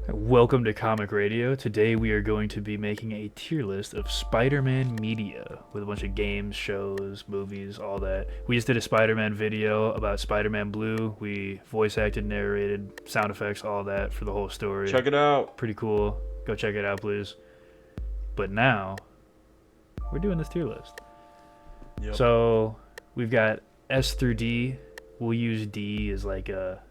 Welcome to Comic Radio. Today we are going to be making a tier list of Spider-Man media with a bunch of games, shows, movies, all that. We just did a Spider-Man video about Spider-Man Blue. We voice acted, narrated, sound effects, all that for the whole story. Check it out. Pretty cool. Go check it out, please. But now we're doing this tier list. Yep. So we've got S through D. We'll use D as like a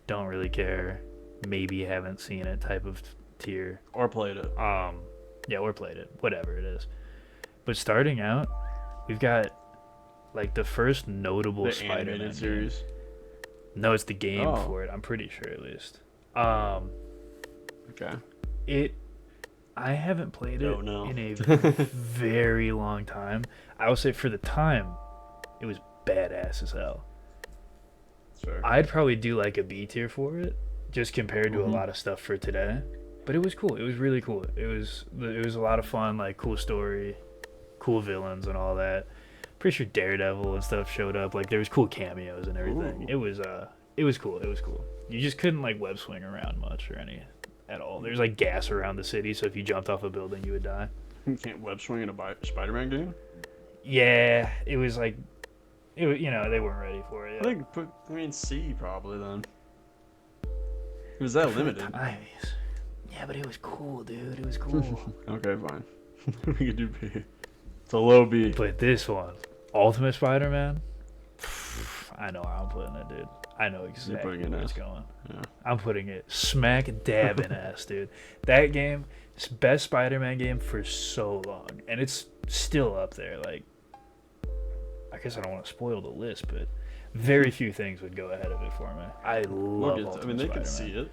don't really care, maybe haven't seen it type of tier. Or played it. Yeah, or played it, whatever it is. But starting out, we've got like the first notable The Spider-Man animated game. series. No, it's the game Oh. for it. I'm pretty sure at least. Okay. I haven't played it Don't know. in a very long time. I would say for the time, it was badass as hell. Sure. I'd probably do like a B tier for it, just compared to a Mhm. lot of stuff for today. But it was cool. It was really cool. It was a lot of fun. Like cool story, cool villains and all that. Pretty sure Daredevil and stuff showed up. Like there was cool cameos and everything. Ooh. It was cool. It was cool. You just couldn't like web swing around much or any at all. There's like gas around the city, so if you jumped off a building, you would die. You can't web swing in a Spider-Man game? Yeah, it was like, they weren't ready for it. C probably then. It was that limited. Yeah, but it was cool, dude. It was cool. Okay, fine. We could do B. It's a low B. But this one, Ultimate Spider-Man, I know how I'm putting it, dude. I know exactly putting it where it's S. going. Yeah. I'm putting it smack dab in S, dude. That game, it's best Spider-Man game for so long, and it's still up there. Like, I guess I don't want to spoil the list, but very few things would go ahead of it for me. I love Ultimate they Spider-Man. could see it.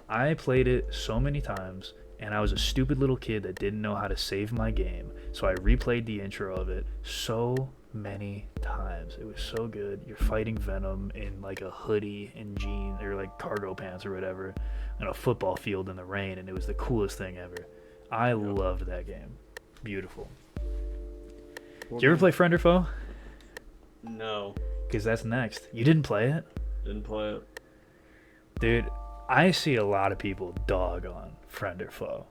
I played it so many times, and I was a stupid little kid that didn't know how to save my game, so I replayed the intro of it so many times. It was so good. You're fighting Venom in like a hoodie and jeans, or like cargo pants or whatever, on a football field in the rain, and it was the coolest thing ever. I loved that game. Beautiful. Did you ever play Friend or Foe? No. Because that's next. You didn't play it? Didn't play it. Dude, I see a lot of people dog on Friend or Foe,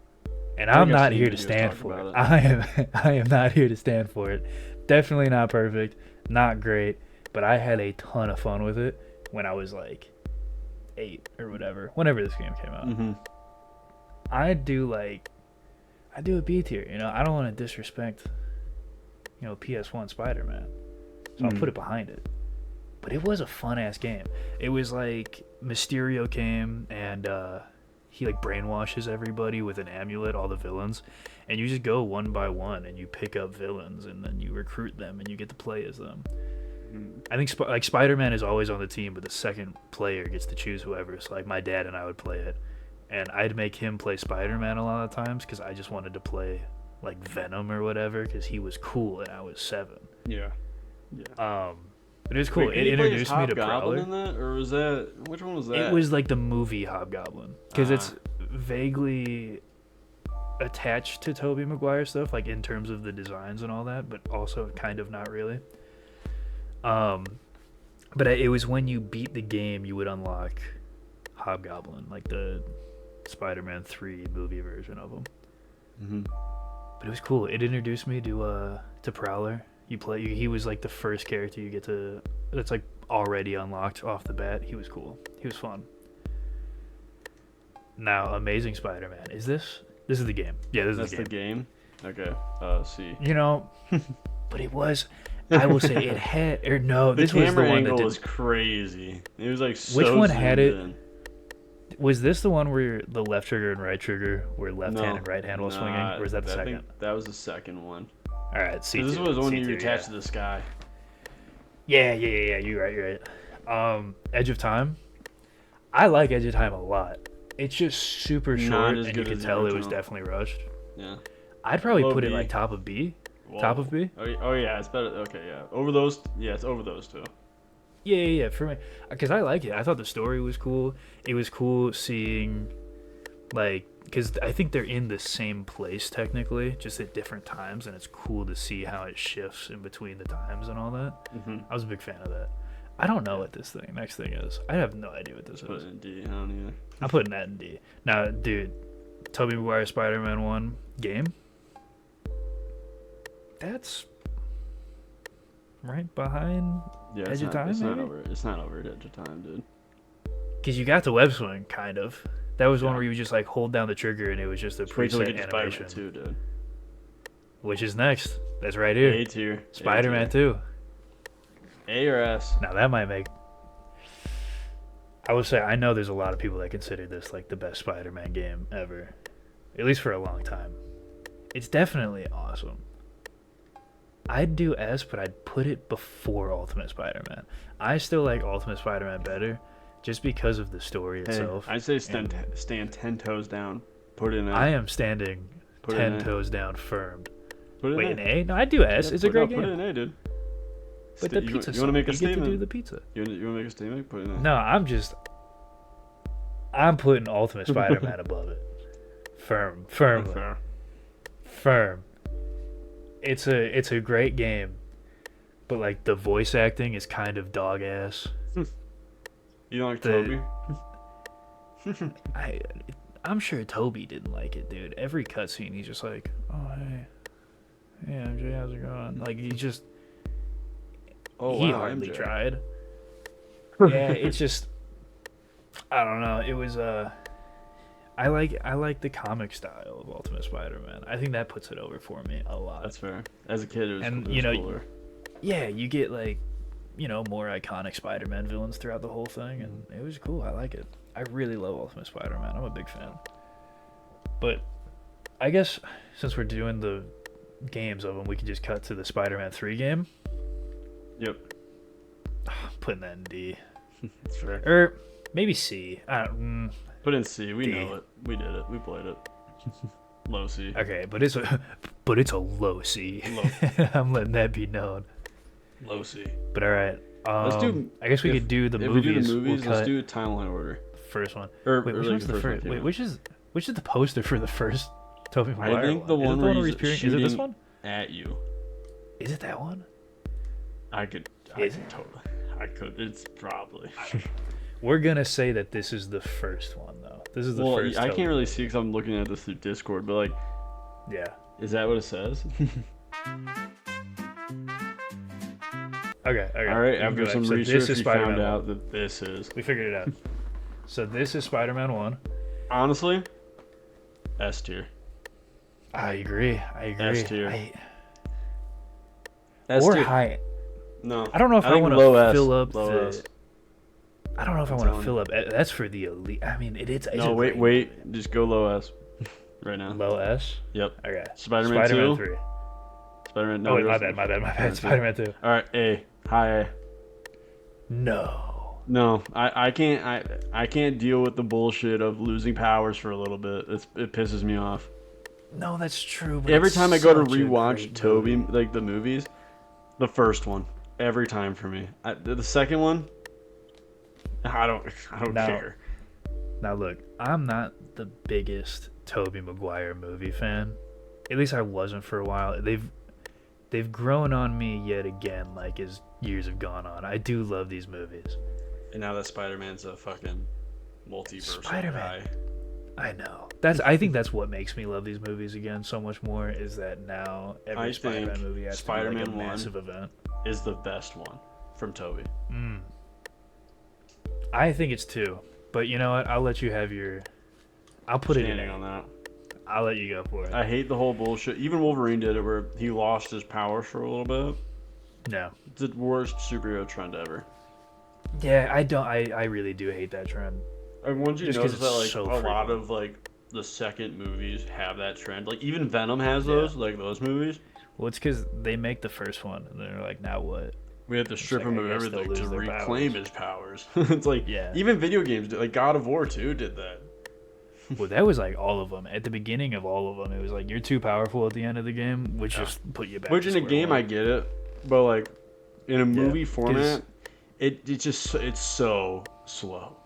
and I I'm think I've not seen here to videos stand talk for it. about I am not here to stand for it. Definitely not perfect, not great, but I had a ton of fun with it when I was like 8 or whatever, whenever this game came out. Mm-hmm. I do a B tier, I don't want to disrespect, PS1 Spider-Man, so I'll put it behind it. But it was a fun ass game. It was like Mysterio came and he like brainwashes everybody with an amulet, all the villains, and you just go one by one and you pick up villains and then you recruit them and you get to play as them. I think Spider-Man is always on the team, but the second player gets to choose whoever. So like my dad and I would play it, and I'd make him play Spider-Man a lot of times because I just wanted to play like Venom or whatever because he was cool and I was 7. Yeah. But it was cool. Wait, It did he play introduced as me to Hobgoblin Prowler. in that, or was that which one was that? It was like the movie Hobgoblin because it's Ah. vaguely attached to Tobey Maguire stuff, like in terms of the designs and all that, but also kind of not really. But it was when you beat the game, you would unlock Hobgoblin, like the Spider-Man 3 movie version of him. Mm-hmm. But it was cool. It introduced me to Prowler. He was like the first character you get to that's like already unlocked off the bat. He was cool. He was fun. Now, Amazing Spider-Man. This is the game. Yeah, this That's is the game. Okay. C. But it was, I will say it had, or no, The this was the camera one that angle did. was crazy. It was like so Which one had zoomed it? in. Was this the one where the left trigger and right trigger were left No. hand and right hand while swinging? Or was that the I second? think that was the second one. All right, C2. This was when you C2, attached to the sky. Yeah. You're right. Edge of Time. I like Edge of Time a lot. It's just super Not short, as and good you as can the tell it was original. definitely rushed. Yeah. I'd probably Low put it B. like top of B. Whoa. Top of B? Oh yeah, it's better. Okay, yeah. Over those. Yeah, it's over those two. Yeah. For me, because I like it. I thought the story was cool. It was cool seeing, like, because I think they're in the same place technically, just at different times, and it's cool to see how it shifts in between the times and all that. Mm-hmm. I was a big fan of that. I don't know what this next thing is. I have no idea what this Put is. it in D. I don't either. I'm putting that in D. Now, dude, Tobey Maguire Spider-Man 1 game. That's right behind Yeah, Edge of Time, It's not maybe? over. It's not over at Edge of Time, dude. because you got the web swing kind of. That was one Yeah. where you just like hold down the trigger and it was just a Just wait till we preset get to animation. Spider-Man 2, dude. Which is next? That's right here. A tier. Spider-Man 2. A or S? Now that might make. I would say I know there's a lot of people that consider this like the best Spider-Man game ever, at least for a long time. It's definitely awesome. I'd do S, but I'd put it before Ultimate Spider-Man. I still like Ultimate Spider-Man better, just because of the story Hey, itself. I'd say stand 10 toes down. Put it in A. I am standing Put it in 10 A. toes down, firmed. Put it Wait, in an A? No, I'd do S. Yeah, It's a great Put it game. in A, dude. But the You pizza. want to make a you get to statement? do the pizza. You want to make a statement? Put it in A. No, I'm putting Ultimate Spider-Man above it. Firmly. Fair. Firm. It's a great game, but like the voice acting is kind of dog ass. You don't like The- Toby? I'm sure Toby didn't like it, dude. Every cutscene, he's just like, "Oh hey, MJ, how's it going?" Like he just Oh, he wow, hardly MJ. tried. Yeah, it's just I don't know. It was I like the comic style of Ultimate Spider-Man. I think that puts it over for me a lot. That's fair. As a kid, it was, And, it was you know, cooler. Yeah, you get like, more iconic Spider-Man villains throughout the whole thing, and it was cool. I like it. I really love Ultimate Spider-Man. I'm a big fan. But I guess since we're doing the games of them, we can just cut to the Spider-Man 3 game. Yep. I'm putting that in D. That's fair. Or maybe C. Put in C. We D. know it. We did it. We played it. Low C. Okay, but it's a low C. Low. I'm letting that be known. Low C. But all right. Let's do. I guess we if- could do the if movies. we do the movies, We'll let's cut do a timeline order. first one. Or, Wait, or which like one's the first one first? came Wait, out. which is the poster for the first Tobey Maguire? think the Is it one where where he's peering? Is it this shooting- one? At you. Is it that one? I could. Is it? Totally. I could. It's probably. We're gonna say that this is the first one, though. This is the Well, first. I Tobey. can't really see because I'm looking at this through Discord, but like, Yeah. is that what it says? Okay. All right. we can After go some back. So research, this is we Spider-Man found 1. out that this is We figured it out. So this is Spider-Man 1. honestly S tier. I agree. S tier. Or high. No. I don't know if I think want low to S. fill up Low the. S. I don't know if I I'm want to telling fill up. That's for the elite. I mean, it's No, a wait, great wait. Just go low S. Right now. low S. Yep. Okay. Spider-Man 2. 3. Spider-Man. No, Oh wait, my yours- bad. Spider-Man 2. All right, A. High A. No. No, I can't deal with the bullshit of losing powers for a little bit. It pisses me off. No, that's true. But Every it's time I go to such a rewatch great Toby, movie. like the movies, the first one, every time for me. The second one, I don't Now- care. Now look, I'm not the biggest Tobey Maguire movie fan. At least I wasn't for a while. They've grown on me yet again, like as years have gone on. I do love these movies. And now that Spider-Man's a fucking multiversal Spider-Man. guy. I know. I think that's what makes me love these movies again so much more is that now every I Spider-Man think movie has to be Spider-Man like a 1 massive event. Is the best one from Toby. I think it's 2. But you know what? I'll let you have your. I'll put it in. Standing on that. I'll let you go for it. I hate the whole bullshit. Even Wolverine did it where he lost his powers for a little bit. No. It's the worst superhero trend ever. Yeah, I don't. I really do hate that trend. And once you Just 'cause notice that, like, it's so a lot frequent. of, like, the second movies have that trend. Like, even Venom has Yeah. those, like, those movies. Well, it's because they make the first one, and they're like, now what? We have to strip like, him I of guess they'll everything to lose their reclaim powers. his powers. It's like, Yeah. even video games, like, God of War 2 did that. Well, that was like all of them. At the beginning of all of them, it was like you're too powerful at the end of the game, which Yeah. just put you back. Which to in a square game, one. I get it. But, like, in a movie 'cause- format, it's so slow.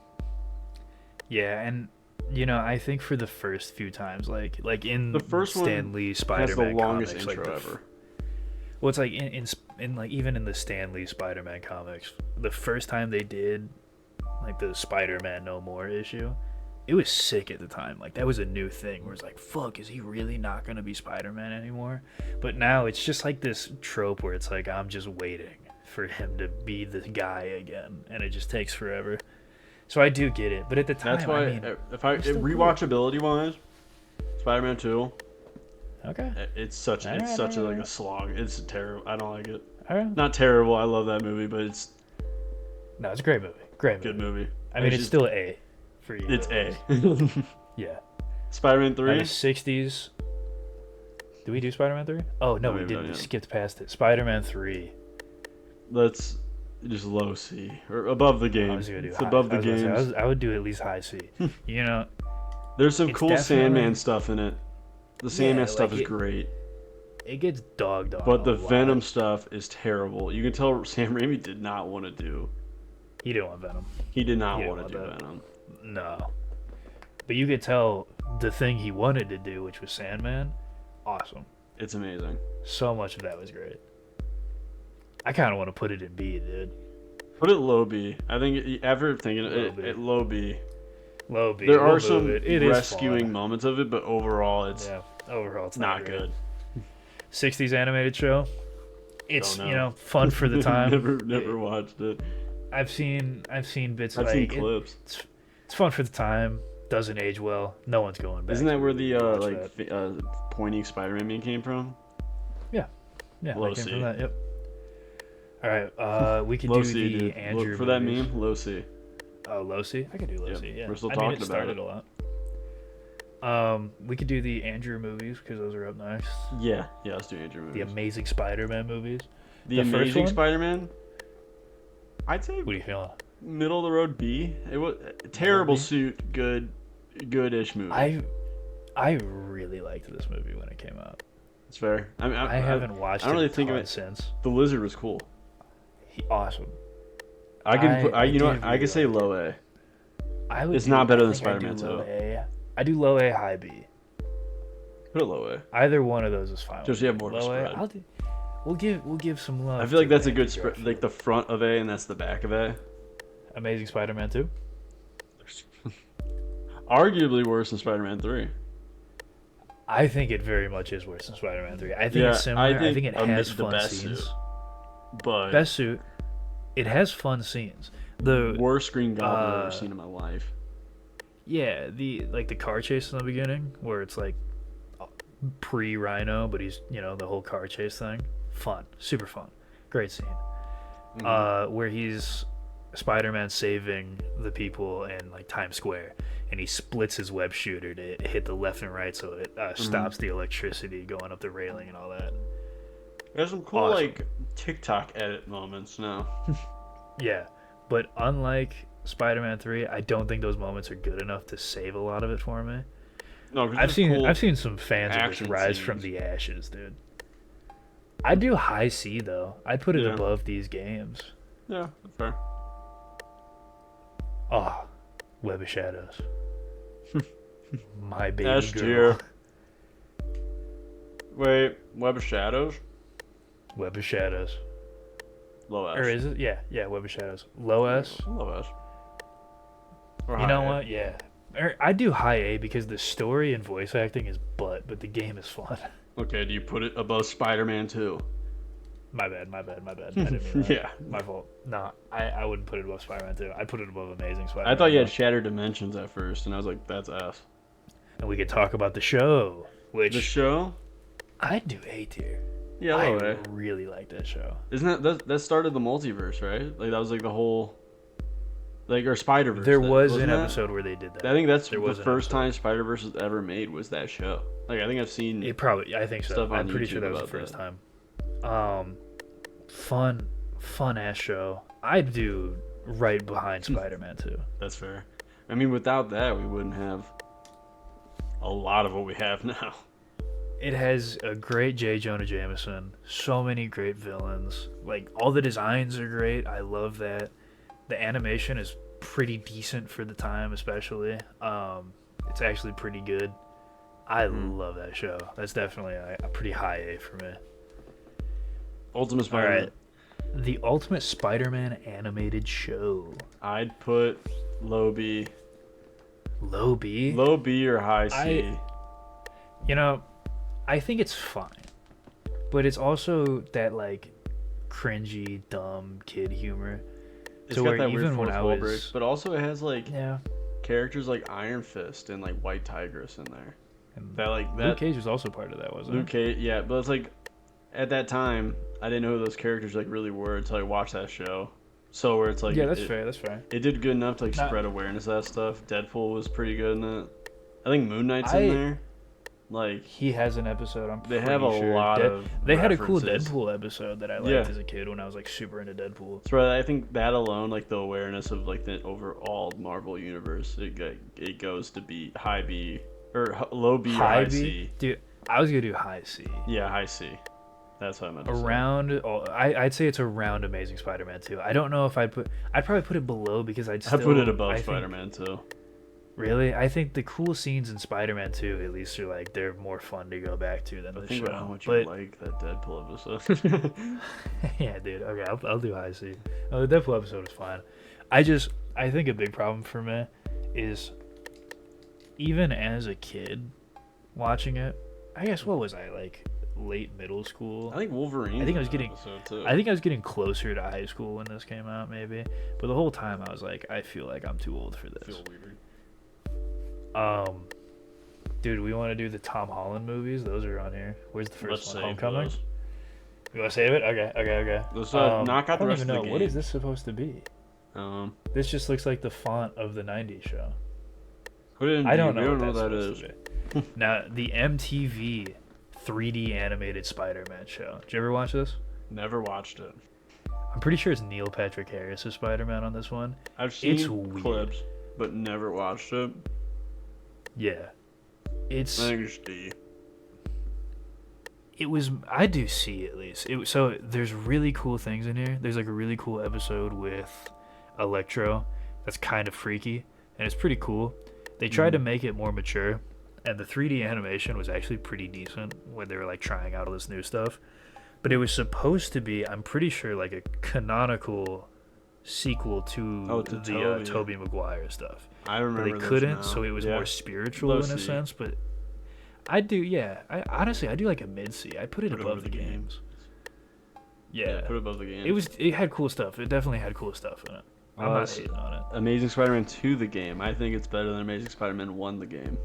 Yeah, and I think for the first few times, like in The first one Stan Lee Has Spider-Man the longest comics, intro like ever. well, it's like in like even in the Stan Lee Spider-Man comics, the first time they did like the Spider-Man No More issue, it was sick at the time. Like that was a new thing where it's like, fuck, is he really not gonna be Spider-Man anymore? But now it's just like this trope where it's like I'm just waiting for him to be the guy again, and it just takes forever. So I do get it, but at the time, That's why I mean, if I still cool. rewatchability wise, Spider-Man 2, Okay. it's such Alright, like a alright. slog. It's terrible. I don't like it. All right. Not terrible. I love that movie, but it's No, it's a great movie. Great a movie. good movie. I mean, it's still A for you. It's A. Yeah. Spider-Man Now, 3. the 60s. Do we do Spider-Man 3? Oh, no, No, we we've didn't. done We it. skipped past it. Spider-Man 3. Let's just low C or above the I game. was gonna do It's high. above the I was gonna say, games. I would do at least high C. You know, There's some it's cool definitely- Sandman stuff in it. The Sandman stuff like is it- great, it gets dogged on. but the a lot. Venom stuff is terrible. You can tell Sam Raimi did not want to do. He didn't want Venom. He did not He want to didn't do want that. Venom. No. But you could tell the thing he wanted to do, which was Sandman, awesome. It's amazing. So much of that was great. I kind of want to put it in B, dude. Put it low B. I think after thinking Low it, B. it low B. Low B. There we'll are move some it. It is rescuing fun. moments of it, but overall it's Yeah. Overall, it's not great. good. 60s animated show. It's Don't know. you know fun for the time. never watched it. I've seen bits. I've like, seen clips. It's fun for the time. Doesn't age well. No one's going back. Isn't that to where really the watch that. pointing Spider-Man meme came from? Yeah, Low that came C. from that. Yep. All right. We could Low do C, the dude. Andrew Look for that movies. meme. Low C. Oh, low C. I could do low Yep. C. Yeah. We're still I mean, talking it about started it. a lot. We could do the Andrew movies because those are up next. Yeah, let's do Andrew movies. The Amazing Spider-Man movies. The the first Amazing one? Spider-Man. I'd say What are you feeling? middle of the road B. It was terrible B? suit, good-ish movie. I really liked this movie when it came out. It's fair. I mean, I haven't watched I don't really it a think of ton it- since. The Lizard was cool. Awesome. I can put. I You know did what? I could really say like low A. I would It's do- not better I than think I'd do Spider-Man low 2. A. I do low A, high B. Put it low A. Either one of those is fine. Just with you me. have more of a Low A, spread. I'll do. We'll give some love. I feel like to that's a Andrew good spread. Garfield. Like the front of A and that's the back of A. Amazing Spider-Man 2. Arguably worse than Spider-Man 3. I think it very much is worse than Spider-Man 3. I think Yeah, it's similar. I think it the has fun best scenes. suit. But Best suit. It has fun scenes. The worst Green Goblin I've ever uh, seen in my life. yeah, the car chase in the beginning where it's like pre-Rhino, but he's the whole car chase thing. Fun, super fun, great scene. Where he's Spider-Man saving the people in like Times Square, and he splits his web shooter to hit the left and right, so it stops the electricity going up the railing and all that. There's some cool Awesome. like TikTok edit moments now. Yeah, but unlike Spider-Man 3, I don't think those moments are good enough to save a lot of it for me. No, 'cause I've there's seen cool I've seen some fans of this action rise from scenes. the ashes, dude. I do high C though. I put it Yeah. above these games. Yeah, that's fair. Oh, Web of Shadows. My baby S girl. tier. Wait, Web of Shadows? Web of Shadows. Low S. Or is it? Yeah, Web of Shadows. Low S. Low S. Or You know high A. what? Yeah. I do high A because the story and voice acting is but the game is fun. Okay, do you put it above Spider-Man 2? My bad. I didn't mean that. Yeah. My fault. No, I wouldn't put it above Spider-Man 2. I'd put it above Amazing Spider-Man. I thought you had 2. Shattered Dimensions at first, and I was like, that's ass. And we could talk about the show, which The show? I'd do A tier. Yeah, I low A. really like that show. Isn't that started the multiverse, right? Like that was like the whole, like or Spider-Verse. There then, was wasn't an that? episode where they did that. I think that's There the was an first episode. time Spider-Verse was ever made was that show. Like I think I've seen. I think so. Stuff on I'm pretty YouTube sure that was the about first time. Fun ass show. I'd do right behind Spider-Man 2. That's fair. I mean, without that, we wouldn't have a lot of what we have now. It has a great J. Jonah Jameson. So many great villains. Like all the designs are great. I love that. The animation is pretty decent for the time, especially. It's actually pretty good. I love that show. That's definitely a pretty high A for me. Ultimate All Spider-Man. right. The Ultimate Spider-Man animated show. I'd put low B. Low B. Low B or high C. You know, I think it's fine, but it's also that like cringy, dumb kid humor. It's So got where that weird even when fourth I wall was- break, but also it has like Yeah. characters like Iron Fist and like White Tigress in there. And That like Luke that Cage was also part of that, wasn't Luke it? Cage, yeah, but it's like at that time I didn't know who those characters like really were until I watched that show. So where it's like Yeah, that's it, fair. That's fair. It did good enough to like Not- spread awareness of that stuff. Deadpool was pretty good in it. I think Moon Knight's I- in there. Like He has an episode. I'm they pretty have a sure. lot of They had a cool references. Deadpool episode that I liked Yeah. as a kid when I was like super into Deadpool. So I think that alone, like the awareness of like the overall Marvel universe, it goes to B, high B or low B or high B, C. dude. I was gonna do high C. Yeah, high C. That's what I meant to say. Around, I'd say it's around Amazing Spider-Man 2. I don't know if I'd probably put it below because I put it above think- Spider-Man too. Really, I think the cool scenes in Spider-Man 2 at least are like they're more fun to go back to than I the think show. about how much But you like that Deadpool episode. yeah, dude. Okay, I'll do high C. Oh, the Deadpool episode was fine. I think a big problem for me is even as a kid watching it. I guess what was I like late middle school? I think Wolverine. I think I was getting- episode too. I think I was getting closer to high school when this came out, maybe. But the whole time I was like, I feel like I'm too old for this. feel weird. Dude, we want to do the Tom Holland movies. Those are on here. Where's the 1st Let's one? save Homecoming. those. You want to save it? Okay. Let's knock out I the don't rest even of know the what game. is this supposed to be. This just looks like the font of the '90s show. Put it in I B. don't know We don't what know that's what that is. supposed to be. Now, the MTV 3D animated Spider-Man show. Did you ever watch this? Never watched it. I'm pretty sure it's Neil Patrick Harris as Spider-Man on this one. I've seen It's weird. clips, but never watched it. Yeah. It's I think it's D. it was I do see at least. So there's really cool things in here. There's like a really cool episode with Electro that's kind of freaky and it's pretty cool. They tried to make it more mature and the 3D animation was actually pretty decent when they were like trying out all this new stuff. But it was supposed to be, I'm pretty sure, like a canonical sequel to to the Tobey. Tobey Maguire stuff. I But remember they this couldn't, now. so it was Yeah. more spiritual Low in a C. sense. But I do, yeah. I honestly, I do like a mid C. I put it Put it above over the the games. Yeah, Yeah, put it above the game. it had cool stuff. It definitely had cool stuff in it. I'm not it's- hating on it. Amazing Spider-Man 2 the game. I think it's better than Amazing Spider-Man 1 the game.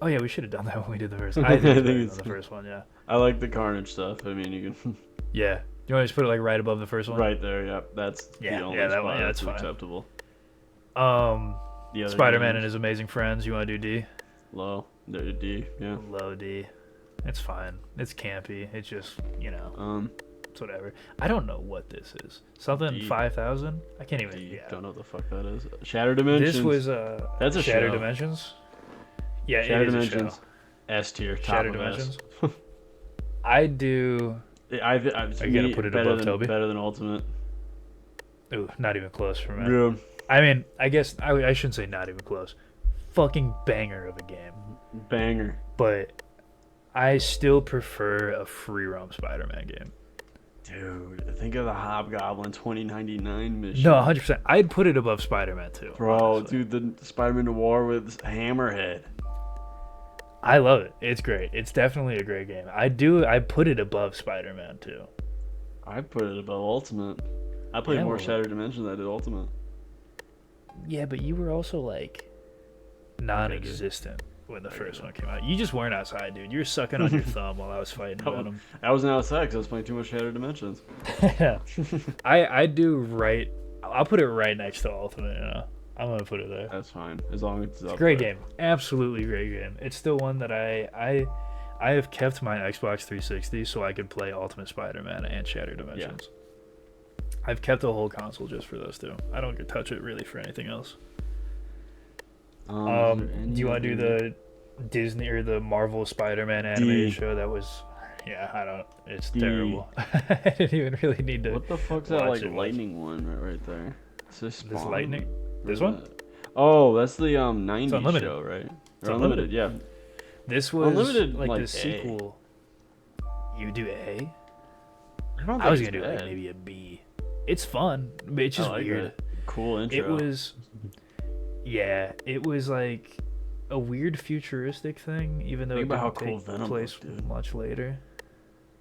Oh yeah, we should have done that when we did the first. I think it's better than it's- the first one. Yeah. I like the Carnage stuff. I mean, you can Yeah. You want to just put it like right above the first one? right there. Yep, that's Yeah, the only yeah, that spot one- yeah, that's fine. acceptable. The other Spider-Man and games, his amazing friends. You want to do D? low. They're D. Yeah. Low D. It's fine. It's campy. It's just Um. it's whatever. I don't know what this is. Something D. 5,000. I can't even. D. Yeah. Don't know what the fuck that is. Shattered Dimensions. This was That's a Shattered show. Dimensions. Yeah, Shattered it is a Dimensions. show. S tier. Top Shattered of Dimensions. S. I do. Are you gonna put it above Toby? Better than Ultimate. Ooh, not even close for me. Yeah. I mean, I guess I shouldn't say not even close. Fucking banger of a game. Banger. But I still prefer a free roam Spider-Man game. Dude, think of the Hobgoblin 2099 mission. No, 100%. I'd put it above Spider-Man too. Bro, honestly. dude, the Spider-Man Noir with Hammerhead. I love it. It's great. It's definitely a great game. I put it above Spider-Man too. I put it above Ultimate. I played Yeah, more well- Shattered Dimensions than I did Ultimate. Yeah, but you were also like non-existent when the first one came out. You just weren't outside, dude. You were sucking on your thumb while I was fighting No. Venom. I wasn't outside because I was playing too much Shattered Dimensions. I do right. I'll put it right next to Ultimate. You know, I'm gonna put it there. That's fine, as long as it's up Great there. game, absolutely great game. It's still one that I have kept my Xbox 360 so I could play Ultimate Spider-Man and Shattered Dimensions. I've kept the whole console just for those two. I don't get touch it really for anything else. Is there Do any you want to do other- the Disney or the Marvel Spider-Man animated D. show? That was, yeah, I don't. It's D. terrible. I didn't even really need to. What the fuck's that watch like it much. lightning one right there? Is this This Spawn? lightning. Or This is one? that- Oh, that's the 90s Unlimited. show, right? It's Or Unlimited. yeah. This was Unlimited, like like, the A. sequel. You do A? I don't I think was it's gonna do like bad. maybe a B. It's fun, but it's I just like weird. it. Cool intro. It was, yeah, it was like a weird futuristic thing, even though Think it about how didn't cool take Venom place looked, dude. much later.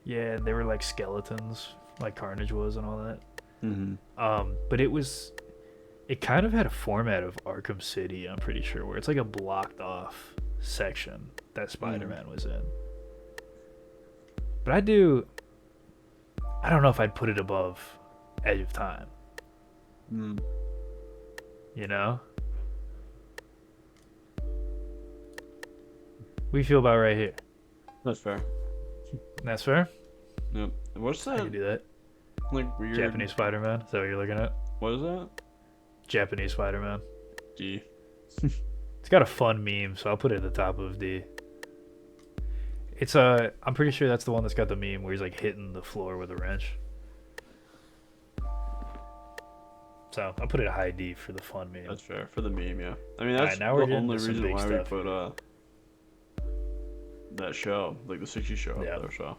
Yeah, and they were like skeletons, like Carnage was and all that. Mm-hmm. But it kind of had a format of Arkham City, I'm pretty sure, where it's like a blocked off section that Spider-Man was in. But I don't know if I'd put it above Edge of Time, Mm. you know? We feel about right here. That's fair. That's fair? Yep. What's I that? can do that. Like weird. Japanese Spider-Man. Is that what you're looking at? What is that? Japanese Spider-Man. D. It's got a fun meme, so I'll put it at the top of D. It's I'm pretty sure that's the one that's got the meme where he's like hitting the floor with a wrench. So I'll put it a high D for the fun meme. That's fair for the meme. Yeah. I mean, Alright, that's now we're the getting only to some reason big why stuff we put that show, like the 60s show, Yeah. up there. So.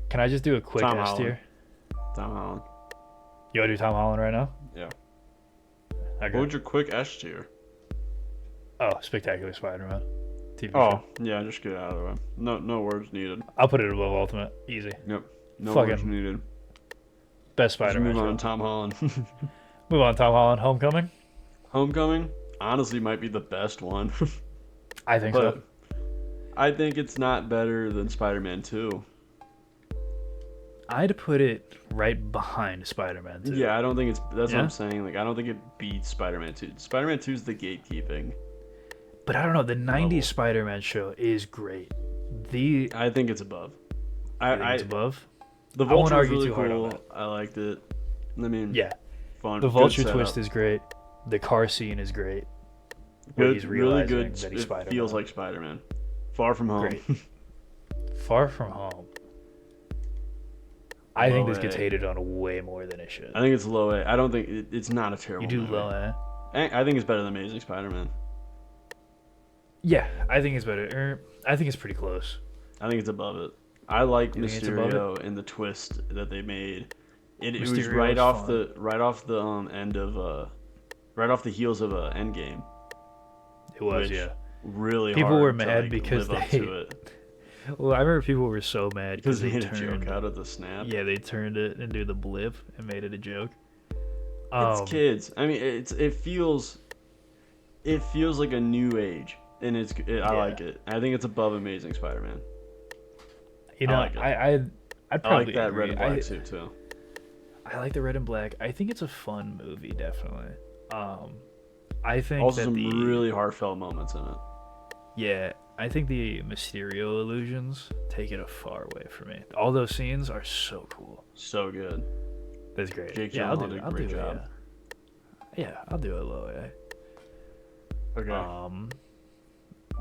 Can I just do a quick Tom S Holland. tier? Tom Holland. You wanna do Tom Holland right now? Yeah. Okay. What would your quick S tier? Oh, Spectacular Spider-Man. TV Oh, show. yeah, just get it out of the way. No words needed. I'll put it above Ultimate. Easy. Yep. No Fucking words needed. Best Let's Spider-Man move show. on to Tom Holland. Move on, Tom Holland. Homecoming? Homecoming, honestly, might be the best one. I think so. But I think it's not better than Spider-Man 2. I'd put it right behind Spider-Man 2. Yeah, I don't think it's. That's what Yeah? I'm saying. Like, I don't think it beats Spider-Man 2. Spider-Man 2 is the gatekeeping. But I don't know. The 90s Level. Spider-Man show is great. I think it's above. I think it's above. The I won't Vulture was argue really too hard on cool. that. I liked it. I mean, Yeah. fun. The good Vulture setup. twist is great. The car scene is great. Where good, he's really realizing good. that he's It Spider-Man. feels like Spider-Man. Far from home. Great. Far From Home. I think Low this gets A. hated on way more than it should. I think it's low A. I don't think it's not a terrible. You do movie. low A? I think it's better than Amazing Spider-Man. Yeah, I think it's better. I think it's pretty close. I think it's above it. I like You think it's above Mysterio and the twist that they made. It was Mysterio right is off fun. right off the heels of Endgame. It was, Which- yeah. Really, People hard were to, mad like, because live up they- to it Well, I remember people were so mad because because they they made a turned. joke out of the snap. Yeah, they turned it into the blip and made it a joke. It's kids. I mean, it feels like a new age, and I Yeah. like it. I think it's above Amazing Spider-Man. You know, I like it. I'd I probably like that agree. red and black suit too. I like the red and black. I think it's a fun movie, definitely. I think Also, that some the really heartfelt moments in it. yeah, I think the Mysterio illusions take it a far way for me. All those scenes are so cool. So good. That's great. Jake yeah, I'll Gyllenhaal do did it. a I'll great do job. it. Yeah, I'll do it low A. Okay.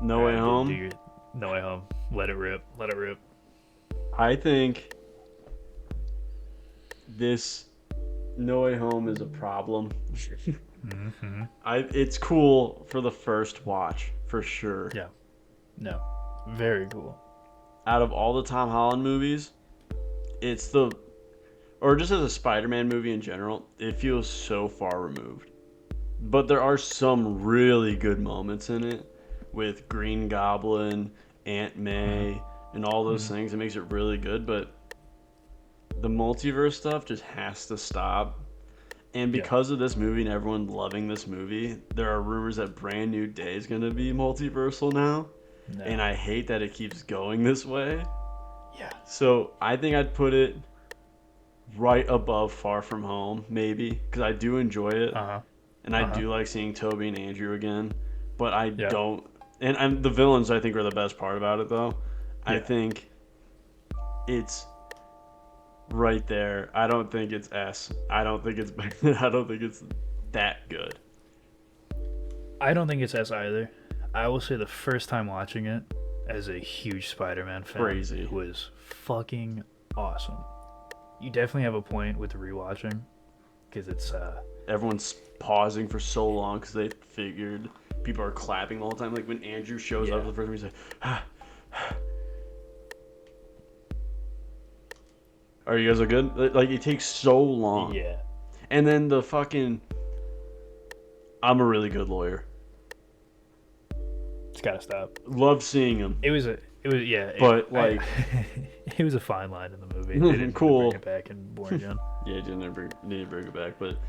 No Way Alright, Home. do your No Way Home. Let it rip. Let it rip. I think this No Way Home is a problem. Mm-hmm. It's cool for the first watch, for sure. Yeah. No. Very cool. Out of all the Tom Holland movies, or just as a Spider-Man movie in general, it feels so far removed. But there are some really good moments in it with Green Goblin, Aunt May, and all those things. It makes it really good, but the multiverse stuff just has to stop. And because of this movie and everyone loving this movie, there are rumors that Brand New Day is going to be multiversal now. No. And I hate that it keeps going this way. Yeah. So I think I'd put it right above Far From Home, maybe, because I do enjoy it. Uh-huh. And I do like seeing Toby and Andrew again. But I Yeah. don't. And the villains, I think, are the best part about it, though. I Yeah. think it's right there. I don't think it's S. I don't think it's I don't think it's that good. I don't think it's S either. I will say the first time watching it as a huge Spider-Man fan Crazy. was fucking awesome. You definitely have a point with rewatching because it's Everyone's pausing for so long because they figured people are clapping all the time. Like when Andrew shows up Yeah. the first time, he's like, ah. Are you guys good? Like, it takes so long. Yeah. And then the fucking... I'm a really good lawyer. It's gotta stop. Love seeing him. It was yeah. But, like... it was a fine line in the movie. They didn't Cool. bring it back in Born Again. Yeah, it didn't bring it back, but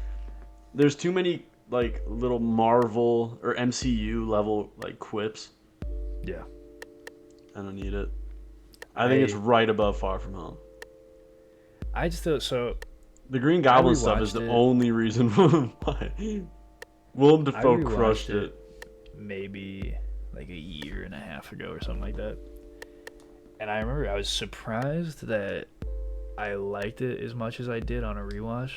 there's too many like little Marvel or MCU level like quips. Yeah. I don't need it. I think it's right above Far From Home. I just thought so. The Green Goblin stuff is rewatched the it. only reason why Willem Dafoe rewatched crushed it. Maybe like a year and a half ago or something like that. And I remember I was surprised that I liked it as much as I did on a rewatch.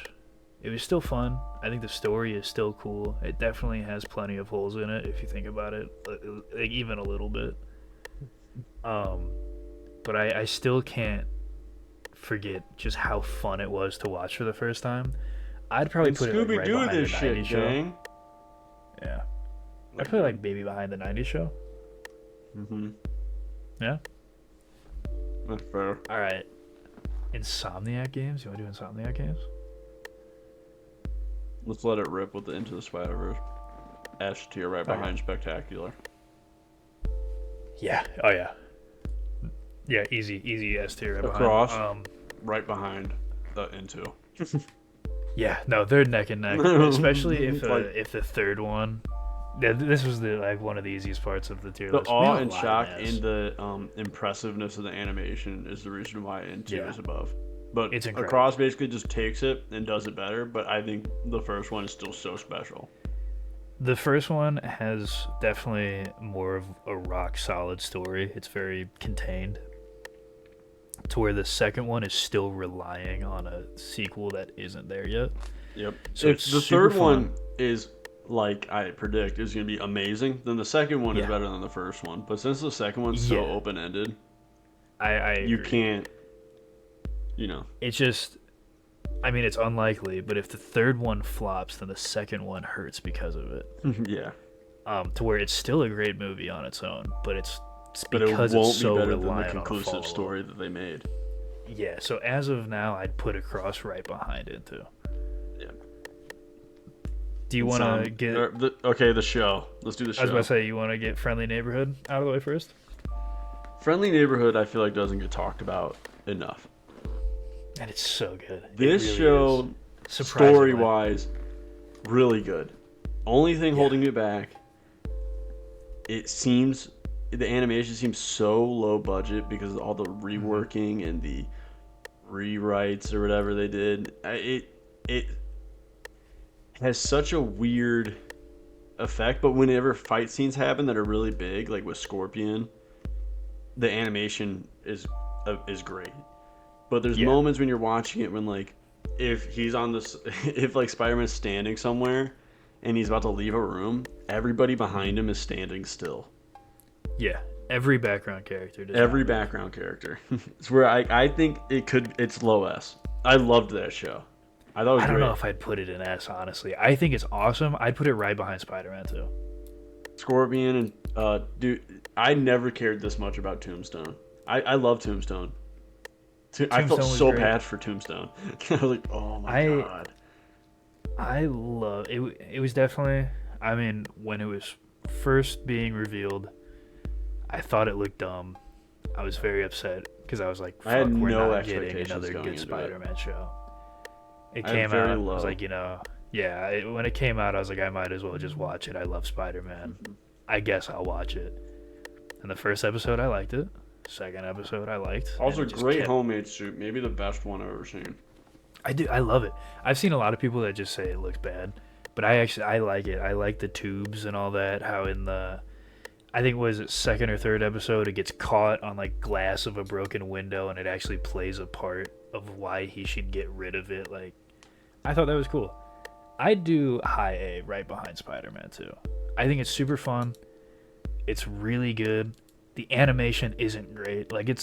It was still fun. I think the story is still cool. It definitely has plenty of holes in it if you think about it, like even a little bit. But I still can't forget just how fun it was to watch for the first time. I'd probably put it like right Scooby-Doo behind this the shit, 90s show. gang. Yeah. I'd put it like maybe behind the 90s show. Mm-hmm. Yeah. That's fair. All right. Insomniac games? You want to do Insomniac games? Let's let it rip with the Into the Spider-Verse. S tier right behind Spectacular. Yeah. Oh yeah. Yeah, easy S tier right Across. behind. Right behind the Into. Yeah, no, they're neck and neck, especially if Like- if the third one. Yeah, this was one of the easiest parts of the tier The list. We awe have a and lot of shock S. and the impressiveness of the animation is the reason why Into Yeah. is above. But It's incredible. Across basically just takes it and does it better, but I think the first one is still so special. The first one has definitely more of a rock solid story. It's very contained. To where the second one is still relying on a sequel that isn't there yet. Yep. So If it's the super third one fun. is like I predict is going to be amazing, then the second one is Yeah. better than the first one. But since the second one's so Yeah. open-ended, I you agree. can't, you know. It's just, I mean, it's unlikely, but if the third one flops, then the second one hurts because of it. Yeah. To where it's still a great movie on its own, but it's But it because won't it's so be better than the reliant on a conclusive follow-up. story that they made. Yeah, so as of now, I'd put Across right behind it too. Yeah. Do you want to get? the show. Let's do the show. I was about to say, you want to get Friendly Neighborhood out of the way first? Friendly Neighborhood, I feel like doesn't get talked about enough. And it's so good. It This really show, is. Surprisingly. story-wise, really good. Only thing holding me back, the animation seems so low budget because of all the reworking and the rewrites or whatever they did. It has such a weird effect, but whenever fight scenes happen that are really big, like with Scorpion, the animation is great. But there's Yeah. moments when you're watching it when like if he's on this if like Spider-Man's standing somewhere and he's about to leave a room, everybody behind him is standing still. Yeah, every background character does. Every that. background character. It's where I think it's low S. I loved that show. I thought it was I don't great. know if I'd put it in S, honestly. I think it's awesome. I'd put it right behind Spider-Man too. Scorpion and dude, I never cared this much about Tombstone. I love Tombstone. I felt Tombstone was so great. bad for Tombstone. I was like, oh my god. I love it. It was definitely. I mean, when it was first being revealed, I thought it looked dumb. I was very upset because I was like, I had "Fuck, we're no not getting expectations another going good into it. Spider-Man show." It I had came very out. I low. was like, when it came out, I was like, I might as well just watch it. I love Spider-Man. I guess I'll watch it. And the first episode, I liked it. Second episode, I liked. Also, and it just great kept- homemade soup. Maybe the best one I've ever seen. I do. I love it. I've seen a lot of people that just say it looks bad, but I like it. I like the tubes and all that. How in the, I think was it second or third episode, it gets caught on like glass of a broken window, and it actually plays a part of why he should get rid of it. Like, I thought that was cool. I'd do high A right behind Spider-Man 2. I think it's super fun. It's really good. The animation isn't great. Like it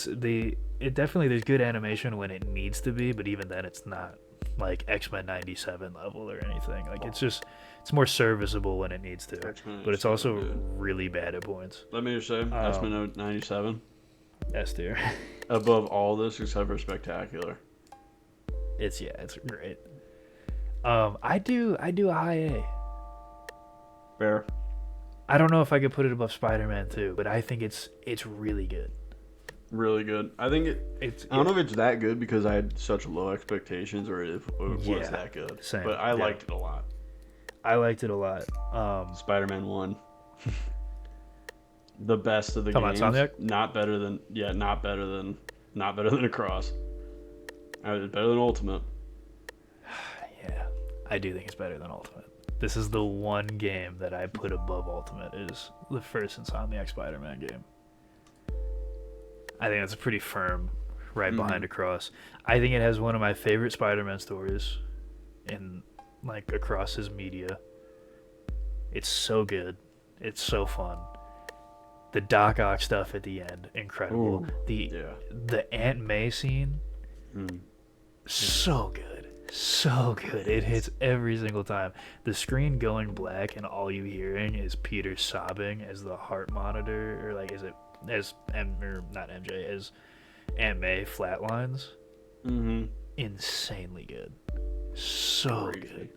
definitely there's good animation when it needs to be, but even then it's not like X-Men 97 level or anything. Like it's more serviceable when it needs to. X-Men But it's 97, also dude. really bad at points. Let me just say, X-Men 97 S tier. above all this except for Spectacular. It's great. I do a high A. Fair. I don't know if I could put it above Spider-Man 2, but I think it's really good. Really good. I think I don't know if it's that good because I had such low expectations, or if it was that good. Same. But I liked it a lot. I liked it a lot. Spider-Man 1. The best of the games. Insomniac? Not better than Across. Better than Ultimate. Yeah, I do think it's better than Ultimate. This is the one game that I put above Ultimate, is the first Insomniac Spider-Man game. I think that's a pretty firm right behind Across. I think it has one of my favorite Spider-Man stories in, like, across his media. It's so good. It's so fun. The Doc Ock stuff at the end, incredible. The Aunt May scene, so good. So good. It hits every single time. The screen going black and all you hearing is Peter sobbing as the heart monitor, or like, is it as not MJ, as Aunt May flatlines. Insanely good. So good.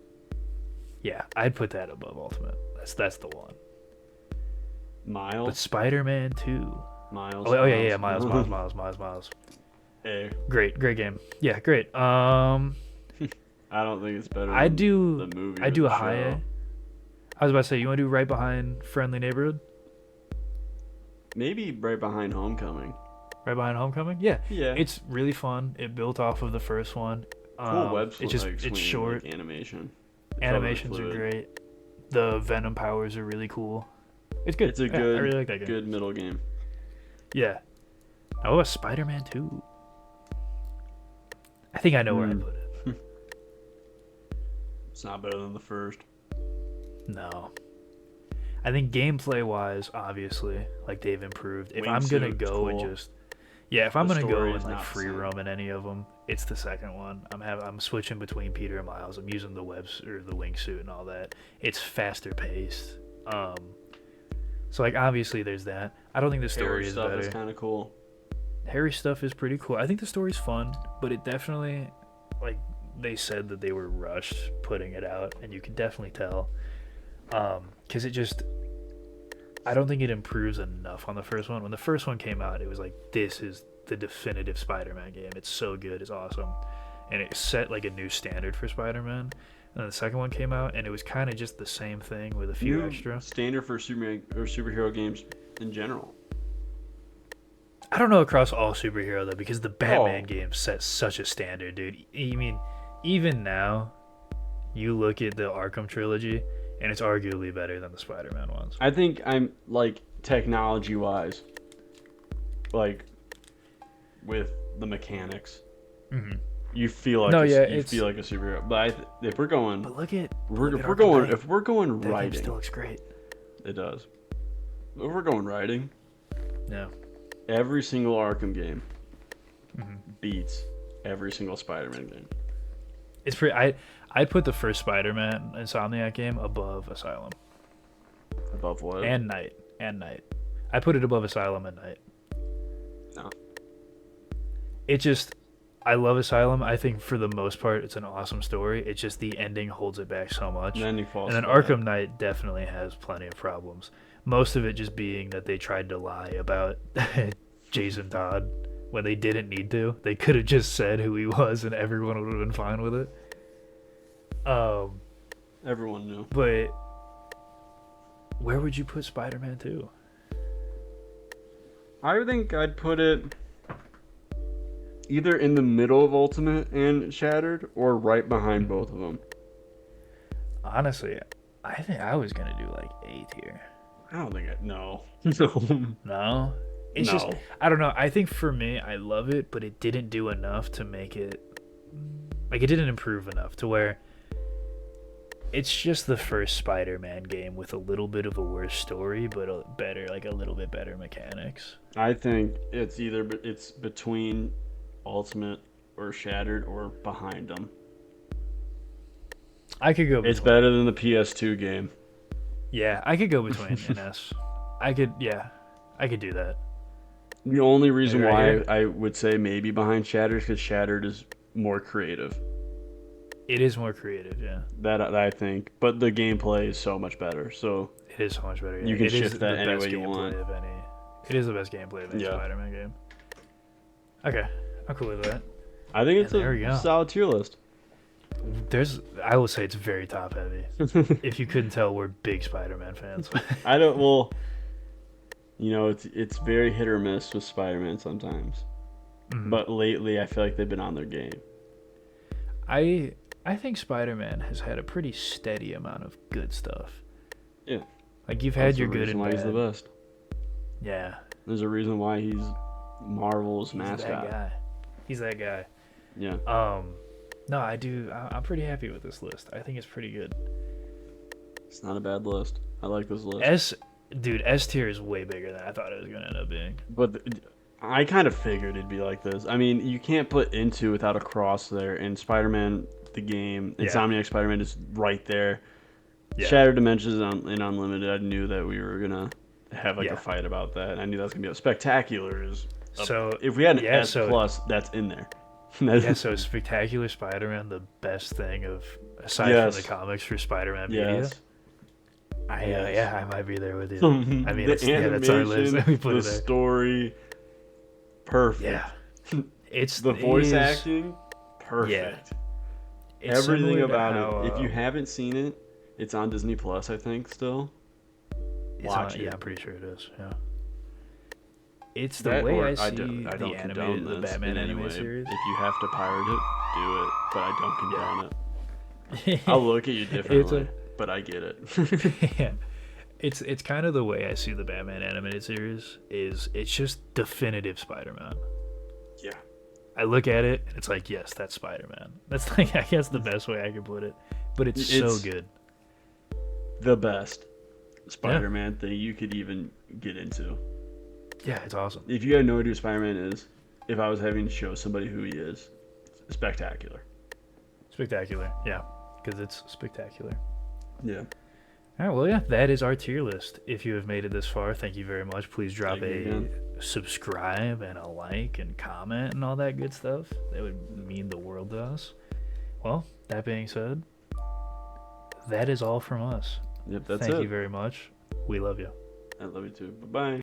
Yeah, I'd put that above Ultimate. That's the one. Miles. But Spider-Man 2. Miles. Oh yeah, Miles. Hey. Great game. Yeah, great. I don't think it's better I than do the movie. I do or a the high A. show. I was about to say, you want to do right behind Friendly Neighborhood? Maybe right behind Homecoming. Right behind Homecoming? Yeah. Yeah. It's really fun. It built off of the first one. Cool web It's just swing, it's short. like animation. Animations are fluid. great. The Venom powers are really cool. It's good. It's a I really like that game. good middle game. Yeah. Now what about Spider-Man 2? I think I know where I put it. It's not better than the first. No. I think gameplay wise, obviously, like they've improved. If I'm gonna Wingsuit's go and cool. just if I'm The gonna go story and is like not the free same. roam in any of them, it's the second one. I'm switching between Peter and Miles. I'm using the webs or the wingsuit and all that. It's faster paced. So like obviously there's that. I don't think the story Harry is stuff better. is kind of cool. Harry stuff is pretty cool. I think the story's fun, but it definitely, like, they said that they were rushed putting it out, and you can definitely tell. Because it just, I don't think it improves enough on the first one. When the first one came out, it was like, this is the definitive Spider-Man game. It's so good, it's awesome. And it set, like, a new standard for Spider-Man. And then the second one came out, and it was kind of just the same thing with a few New extra. standard for superhero games in general. I don't know across all superhero though, because the Batman game set such a standard, dude. I mean, even now, you look at the Arkham trilogy, and it's arguably better than the Spider-Man ones. I think I'm like technology-wise, like with the mechanics, you feel like feel like a superhero. But if we're going, But look at if we're Arkham going, Knight. if we're going That game writing, still looks great. it does. If we're going writing, No. every single Arkham game beats every single Spider-Man game. It's pretty. I'd put the first Spider-Man Insomniac game above Asylum Above what? and Night. I put it above Asylum and Night. No. It just, I love Asylum. I think for the most part, it's an awesome story. It's just the ending holds it back so much. And then he falls. And then flat. Arkham Knight definitely has plenty of problems. Most of it just being that they tried to lie about Jason Todd when they didn't need to. They could have just said who he was and everyone would have been fine with it. Everyone knew. But where would you put Spider-Man 2? I think I'd put it either in the middle of Ultimate and Shattered, or right behind both of them. Honestly, I think I was gonna do like A tier. I don't think no. No. No? It's No. just, I don't know. I think for me, I love it, but it didn't do enough to make it, like, it didn't improve enough to where it's just the first Spider-Man game with a little bit of a worse story, but a little bit better mechanics. I think it's between Ultimate or Shattered or behind them. I could go between. It's better than the PS2 game. Yeah, I could go between NS. I could do that. The only reason Right why here. I would say maybe behind Shattered is because Shattered is more creative. It is more creative, yeah. That I think, but the gameplay is so much better. So It is so much better. Yeah. you can It is shift that the any best way you gameplay want. of any. It is the best gameplay of any Yeah. Spider-Man game. Okay, I'm cool with that. I think it's And there we a go. solid tier list. I will say it's very top heavy. If you couldn't tell, we're big Spider-Man fans. I don't. Well, it's very hit or miss with Spider-Man sometimes, Mhm. but lately I feel like they've been on their game. I think Spider-Man has had a pretty steady amount of good stuff. Yeah. Like you've That's had the your good reason and why bad. he's the best. Yeah. There's a reason why he's Marvel's He's mascot. that guy. He's that guy. Yeah. No, I do. I'm pretty happy with this list. I think it's pretty good. It's not a bad list. I like this list. S tier is way bigger than I thought it was gonna end up being. But I kind of figured it'd be like this. I mean, you can't put Into without a cross there, and Spider-Man, the game, Yeah. Insomniac Spider-Man is right there. Yeah. Shattered Dimensions in Unlimited, I knew that we were going to have like Yeah. a fight about that. I knew that was going to be Spectacular is So if we had an yeah, S so- plus, that's in there. yeah, so is Spectacular Spider-Man the best thing of aside Yes. from the comics for Spider-Man media? Yes. Yes. Yeah, I might be there with you. I mean, that's our list. We put the it there. story, perfect. Yeah, it's The voice is- acting, perfect. it's Everything similar to about how, it. If you haven't seen it, it's on Disney Plus, I think, still. Watch it. Yeah, I'm pretty sure it is. Yeah, it's the That way or I see don't the condone animated, the this Batman in any animated way. series. If you have to pirate it, do it. But I don't condone it. Yeah. I'll look at you differently, but I get it. Yeah. It's kind of the way I see the Batman animated series is it's just definitive Spider-Man. Yeah. I look at it and it's like, yes, that's Spider-Man. That's like I guess the best way I could put it. But it's so It's- good. The best Spider-Man thing you could even get into. Yeah, it's awesome. If you have no idea who Spider-Man is, if I was having to show somebody who he is, Spectacular. Spectacular. Yeah, because it's spectacular. Yeah. All right, well, yeah, that is our tier list. If you have made it this far, thank you very much. Please drop Thank you again. subscribe and a like and comment and all that good stuff. That would mean the world to us. Well, that being said, that is all from us. Yep, that's Thank it. you very much. We love you. I love you too. Bye-bye.